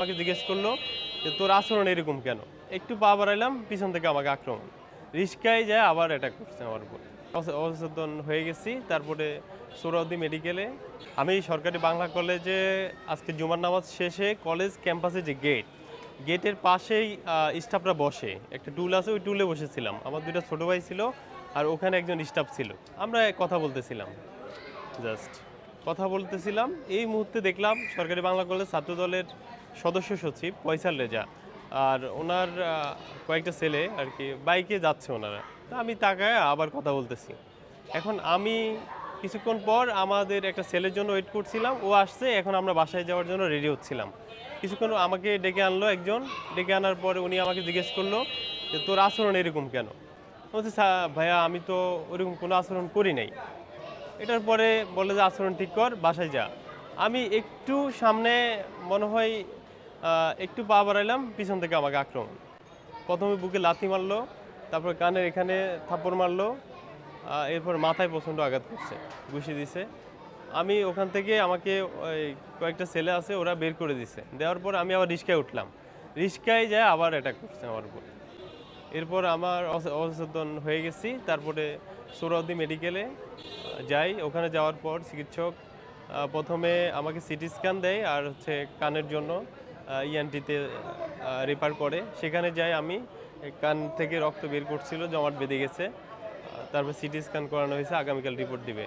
আমাকে জিজ্ঞেস করলো যে তোর আচরণ এরকম কেন? একটু পা বাড়াইলাম, পিছন থেকে আমাকে আক্রমণ। রিস্কায় যায় আবার অ্যাটাক করছে আমার উপর। অচেতন হয়ে গেছি। তারপরে সোহরাওয়ার্দী মেডিকেলে আমি সরকারি বাংলা কলেজে আজকে জুমার নামাজ শেষে কলেজ ক্যাম্পাসে যে গেটের পাশেই স্টাফরা বসে। একটা টুল আছে, ওই টুলে বসেছিলাম। আমার ২ টা ছোট ভাই ছিল আর ওখানে একজন স্টাফ ছিল। আমরা কথা বলতেছিলাম। জাস্ট কথা বলতেছিলাম। এই মুহূর্তে দেখলাম সরকারি বাংলা কলেজ ছাত্রদলের সদস্য সচিব ফয়সাল রেজা আর ওনার কয়েকটা ছেলে আর কি বাইকে যাচ্ছে ওনারা। তো আমি তাকায় আবার কথা বলতেছি। এখন আমি কিছুক্ষণ পর আমাদের একটা ছেলের জন্য ওয়েট করছিলাম। ও আসছে, এখন আমরা বাসায় যাওয়ার জন্য রেডি হচ্ছিলাম। কিছুক্ষণ আমাকে ডেকে আনলো একজন। ডেকে আনার পরে উনি আমাকে জিজ্ঞেস করলো যে তোর আচরণ এরকম কেন? বলছি ভাইয়া আমি তো ওরকম কোনো আচরণ করি নাই। এটার পরে বললে যে আচরণ ঠিক কর, বাসায় যা। আমি একটু সামনে মনে হয় একটু পা বাড়াইলাম, পিছন থেকে আমাকে আক্রমণ। ১ম এ বুকে লাথি মারলো, তারপর কানের এখানে থাপ্পড় মারলো, এরপর মাথায় প্রচণ্ড আঘাত করছে, ঘুষি দিছে। আমি ওখান থেকে আমাকে ওই কয়েকটা ছেলে আছে ওরা বের করে দিছে। দেওয়ার পর আমি আবার রিস্কায় উঠলাম। রিস্কায় যায় আবার অ্যাটাক করছে আমার উপর। এরপর আমার অচেতন হয়ে গেছি। তারপরে সোহরাওয়ার্দী মেডিকেলে যাই। ওখানে যাওয়ার পর চিকিৎসক ১ম এ আমাকে সিটি স্ক্যান দেয় আর হচ্ছে কানের জন্য ইএনটিতে রেফার করে। সেখানে যাই আমি। কান থেকে রক্ত বের করছিল, জমাট বেঁধে গেছে। তারপর সিটি স্ক্যান করানো হয়েছে, আগামীকাল রিপোর্ট দিবে।